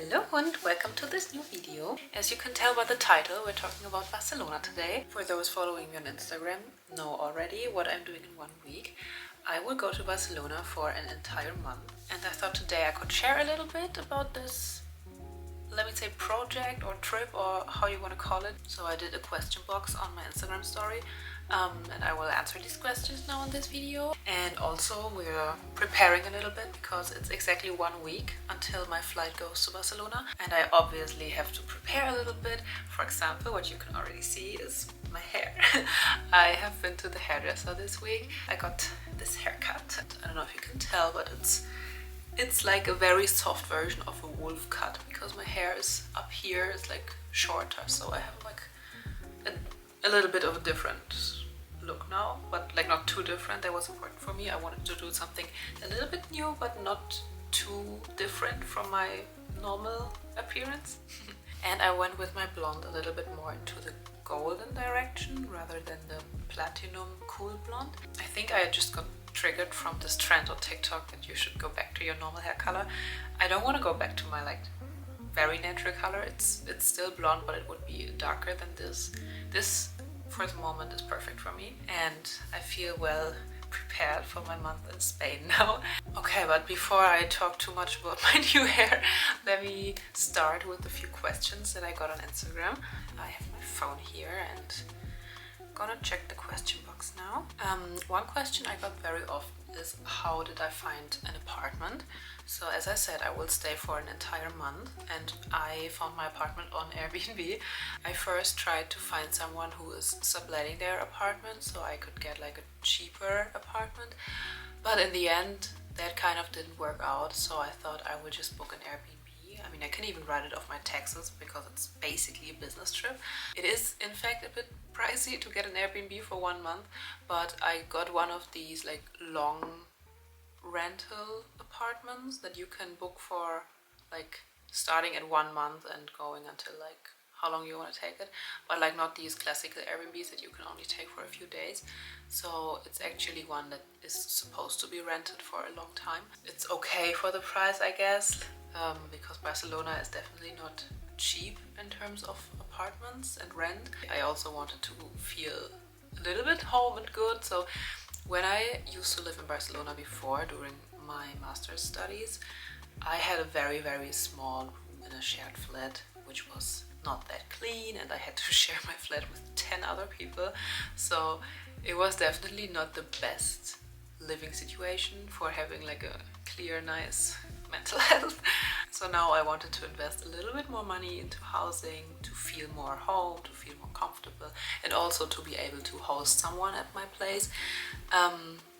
Hello and welcome to this new video. As you can tell by the title, we're talking about Barcelona today. For those following me on Instagram know already what I'm doing in 1 week. I will go to Barcelona for an entire month, and I thought today I could share a little bit about this, let me say, project or trip or how you want to call it. So I did a question box on my Instagram story, and I will answer these questions now in this video. And also we're preparing a little bit because it's exactly 1 week until my flight goes to Barcelona, and I obviously have to prepare a little bit. For example, what you can already see is my hair. I have been to the hairdresser this week. I got this haircut. I don't know if you can tell, but it's like a very soft version of a wolf cut, because my hair is up here, it's like shorter, so I have like a little bit of a different look now, but like not too different. That was important for me. I wanted to do something a little bit new but not too different from my normal appearance. And I went with my blonde a little bit more into the golden direction rather than the platinum cool blonde. I think I just got triggered from this trend on TikTok that you should go back to your normal hair color. I don't want to go back to my like very natural color. It's still blonde, but it would be darker than this. This for the moment is perfect for me, and I feel well prepared for my month in Spain now. Okay, but before I talk too much about my new hair, let me start with a few questions that I got on Instagram. I have my phone here and gonna check the question box now. One question I got very often is, how did I find an apartment? So as I said, I will stay for an entire month, and I found my apartment on Airbnb. I first tried to find someone who is subletting their apartment so I could get like a cheaper apartment, but in the end that kind of didn't work out, so I thought I would just book an Airbnb. I mean, I can even write it off my taxes because it's basically a business trip. It is in fact a bit pricey to get an Airbnb for 1 month, but I got one of these like long rental apartments that you can book for like starting at 1 month and going until like how long you want to take it, but like not these classical Airbnbs that you can only take for a few days. So it's actually one that is supposed to be rented for a long time. It's okay for the price, I guess, because Barcelona is definitely not cheap in terms of apartments and rent. I also wanted to feel a little bit home and good, so when I used to live in Barcelona before, during my master's studies, I had a very, very small room in a shared flat, which was not that clean, and I had to share my flat with 10 other people. So it was definitely not the best living situation for having like a clear, nice mental health. So now I wanted to invest a little bit more money into housing, to feel more home, to feel more comfortable, and also to be able to host someone at my place.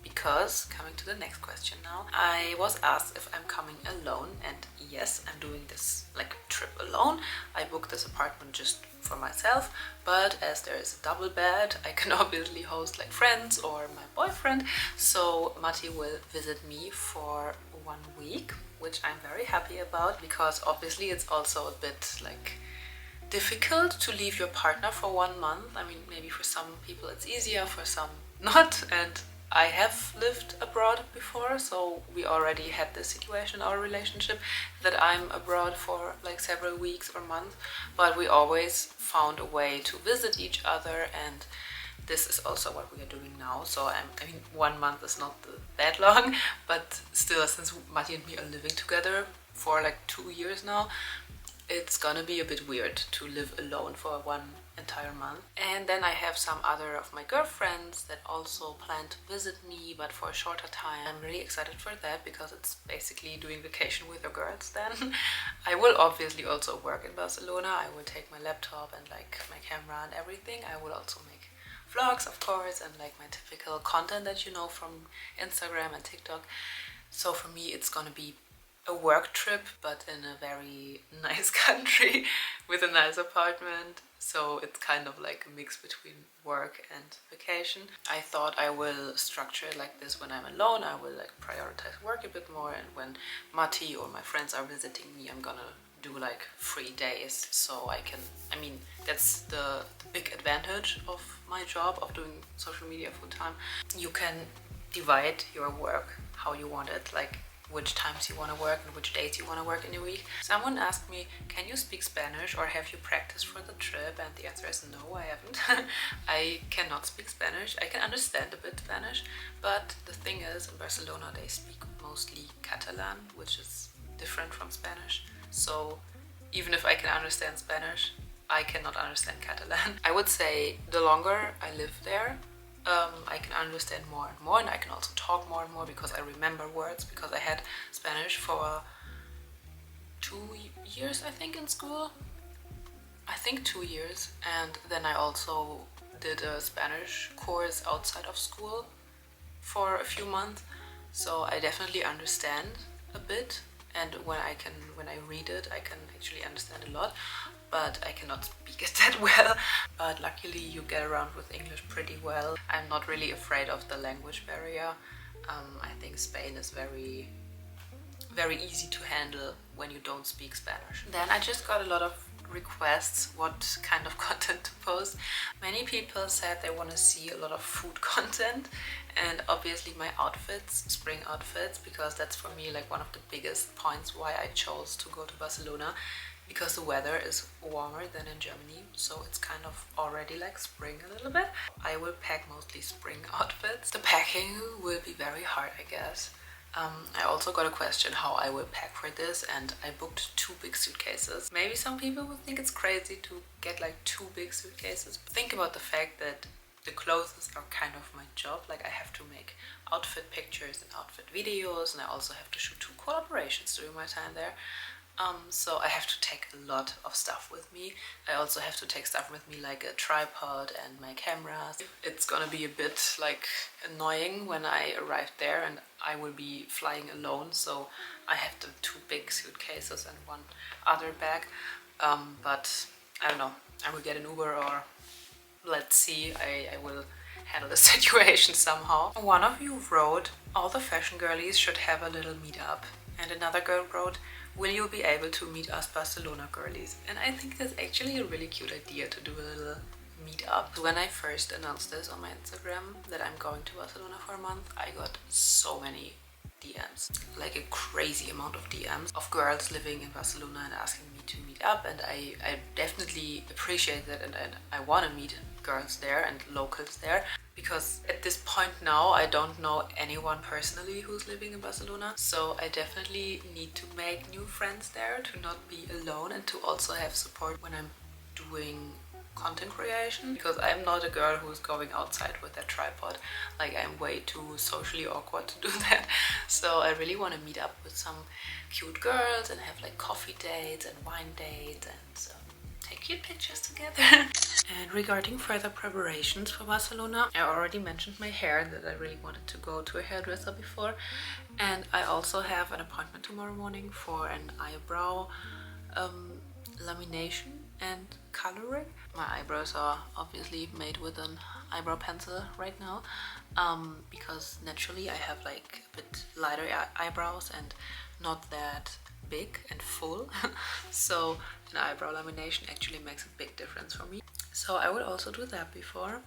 Because, coming to the next question now, I was asked if I'm coming alone, and yes, I'm doing this like trip alone. I booked this apartment just for myself, but as there is a double bed, I can obviously host like friends or my boyfriend. So Matti will visit me for 1 week, which I'm very happy about, because obviously it's also a bit like difficult to leave your partner for 1 month. I mean, maybe for some people it's easier, for some not, and I have lived abroad before, so we already had this situation in our relationship that I'm abroad for like several weeks or months, but we always found a way to visit each other, and this is also what we are doing now. So I mean, 1 month is not that long, but still, since Matti and me are living together for like 2 years now, it's gonna be a bit weird to live alone for 1 entire month. And then I have some other of my girlfriends that also plan to visit me, but for a shorter time. I'm really excited for that, because it's basically doing vacation with your girls then. I will obviously also work in Barcelona. I will take my laptop and like my camera and everything. I will also make vlogs, of course, and like my typical content that you know from Instagram and TikTok. So for me it's gonna be a work trip, but in a very nice country with a nice apartment. So it's kind of like a mix between work and vacation. I thought I will structure it like this. When I'm alone, I will like prioritize work a bit more, and when Matti or my friends are visiting me, I'm gonna do like 3 days, so I can, I mean, that's the big advantage of my job, of doing social media full time. You can divide your work how you want it. Like which times you want to work and which days you want to work in a week. Someone asked me, can you speak Spanish or have you practiced for the trip? And the answer is no, I haven't. I cannot speak Spanish. I can understand a bit Spanish, but the thing is, in Barcelona they speak mostly Catalan, which is different from Spanish. So even if I can understand Spanish, I cannot understand Catalan. I would say the longer I live there, I can understand more and more, and I can also talk more and more because I remember words, because I had Spanish for 2 years, I think, in school. I think 2 years. And then I also did a Spanish course outside of school for a few months. So I definitely understand a bit. And when I read it, I can actually understand a lot, but I cannot speak it that well. But luckily you get around with English pretty well. I'm not really afraid of the language barrier. I think Spain is very easy to handle when you don't speak Spanish. Then I just got a lot of requests what kind of content to post. Many people said they want to see a lot of food content, and obviously my outfits, spring outfits, because that's for me like one of the biggest points why I chose to go to Barcelona, because the weather is warmer than in Germany, so it's kind of already like spring a little bit. I will pack mostly spring outfits. The packing will be very hard, I guess. I also got a question how I will pack for this, and I booked 2 big suitcases. Maybe some people would think it's crazy to get like 2 big suitcases. Think about the fact that the clothes are kind of my job. Like I have to make outfit pictures and outfit videos, and I also have to shoot 2 collaborations during my time there. So I have to take a lot of stuff with me. I also have to take stuff with me like a tripod and my cameras. It's gonna be a bit like annoying when I arrive there and I will be flying alone, so I have the 2 big suitcases and 1 other bag. But I don't know, I will get an Uber, or let's see, I will handle the situation somehow. One of you wrote, all the fashion girlies should have a little meetup. And another girl wrote, will you be able to meet us Barcelona girlies? And I think that's actually a really cute idea to do a little meetup. When I first announced this on my Instagram that I'm going to Barcelona for a month, I got so many DMs, like a crazy amount of DMs of girls living in Barcelona and asking me to meet up, and I definitely appreciate that, and I want to meet girls there and locals there, because at this point now I don't know anyone personally who's living in Barcelona, so I definitely need to make new friends there, to not be alone and to also have support when I'm doing content creation, because I'm not a girl who's going outside with a tripod. Like, I'm way too socially awkward to do that. So I really want to meet up with some cute girls and have like coffee dates and wine dates and take cute pictures together. And regarding further preparations for Barcelona, I already mentioned my hair, that I really wanted to go to a hairdresser before, and I also have an appointment tomorrow morning for an eyebrow lamination and coloring. My eyebrows are obviously made with an eyebrow pencil right now, because naturally I have like a bit lighter eyebrows and not that big and full. So an eyebrow lamination actually makes a big difference for me. So I would also do that before.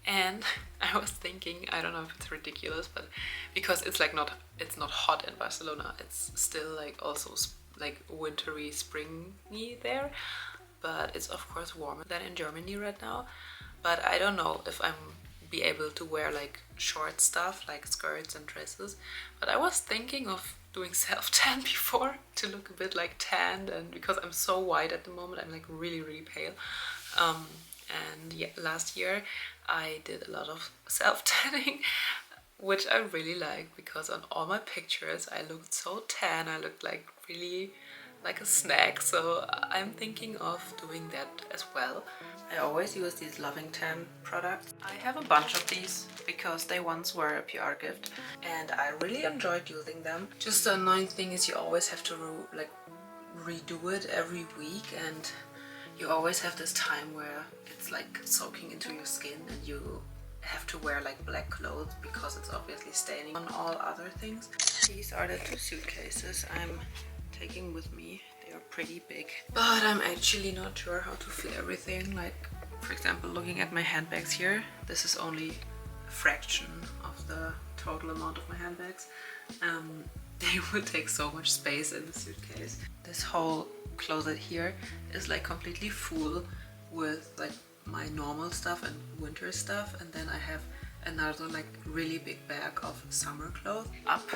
And I was thinking, I don't know if it's ridiculous, but because it's like it's not hot in Barcelona, it's still like also like wintry, springy there, but it's of course warmer than in Germany right now. But I don't know if I'm be able to wear like short stuff like skirts and dresses, but I was thinking of doing self-tan before to look a bit like tanned, and because I'm so white at the moment, I'm like really pale. And yeah, last year I did a lot of self-tanning, which I really like, because on all my pictures I looked so tan, I looked like really like a snack, so I'm thinking of doing that as well. I always use these Loving Tan products. I have a bunch of these because they once were a PR gift and I really enjoyed using them. Just the annoying thing is you always have to like redo it every week, and you always have this time where it's like soaking into your skin and you have to wear like black clothes because it's obviously staining on all other things. These are the 2 suitcases I'm taking with me. They are pretty big, but I'm actually not sure how to fit everything. Like, for example, looking at my handbags here, this is only a fraction of the total amount of my handbags. they would take so much space in the suitcase. This whole closet here is like completely full with like my normal stuff and winter stuff, and then I have another like really big bag of summer clothes up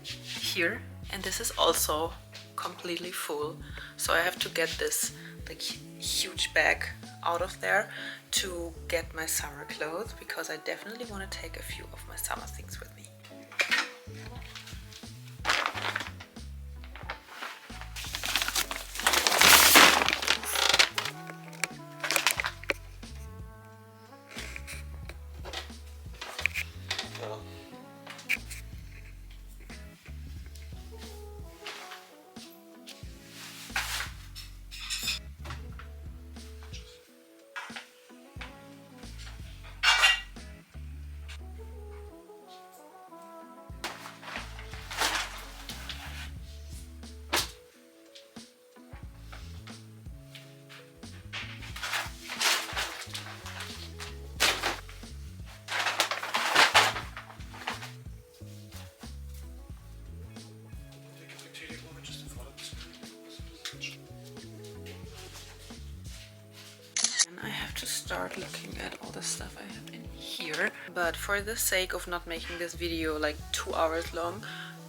here, and this is also completely full, so I have to get this like huge bag out of there to get my summer clothes, because I definitely want to take a few of my summer things with me. Start looking at all the stuff I have in here, but for the sake of not making this video like 2 hours long,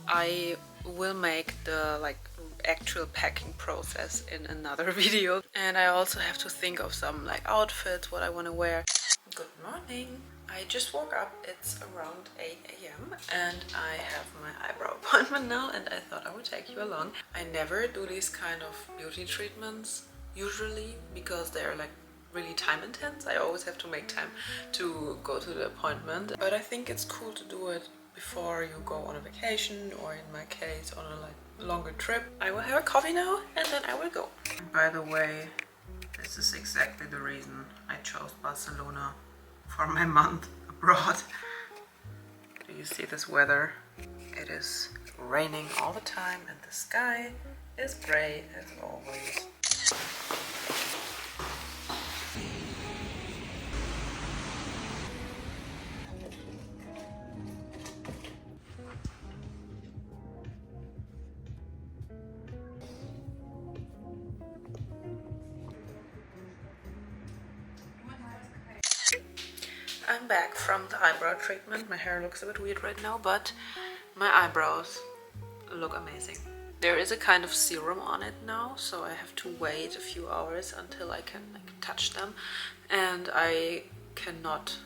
I will make the like actual packing process in another video, and I also have to think of some like outfits, what I want to wear. Good morning. I just woke up. It's around 8 a.m. and I have my eyebrow appointment now, and I thought I would take you along. I never do these kind of beauty treatments usually because they're like really time intense. I always have to make time to go to the appointment, but I think it's cool to do it before you go on a vacation, or in my case on a like longer trip. I will have a coffee now and then I will go. By the way, this is exactly the reason I chose Barcelona for my month abroad. Do you see this weather? It is raining all the time and the sky is gray as always. I'm back from the eyebrow treatment. My hair looks a bit weird right now, but my eyebrows look amazing. There is a kind of serum on it now, so I have to wait a few hours until I can like touch them, and I cannot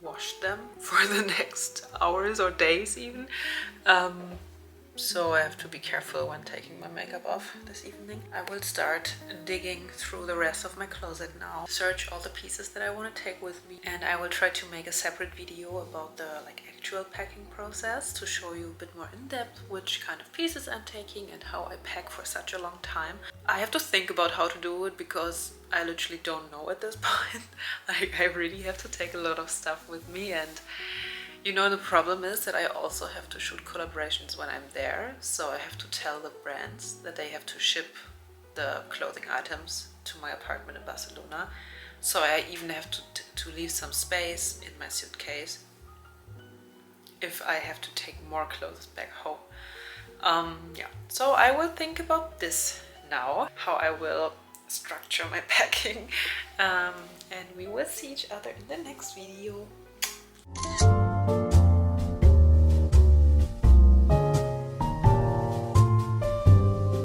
wash them for the next hours or days even. So I have to be careful when taking my makeup off this evening. I will start digging through the rest of my closet now, search all the pieces that I want to take with me, and I will try to make a separate video about the like actual packing process to show you a bit more in depth which kind of pieces I'm taking and how I pack for such a long time. I have to think about how to do it because I literally don't know at this point. Like, I really have to take a lot of stuff with me, and you know, the problem is that I also have to shoot collaborations when I'm there, so I have to tell the brands that they have to ship the clothing items to my apartment in Barcelona. So I even have to leave some space in my suitcase if I have to take more clothes back home. Yeah, so I will think about this now, how I will structure my packing, and we will see each other in the next video.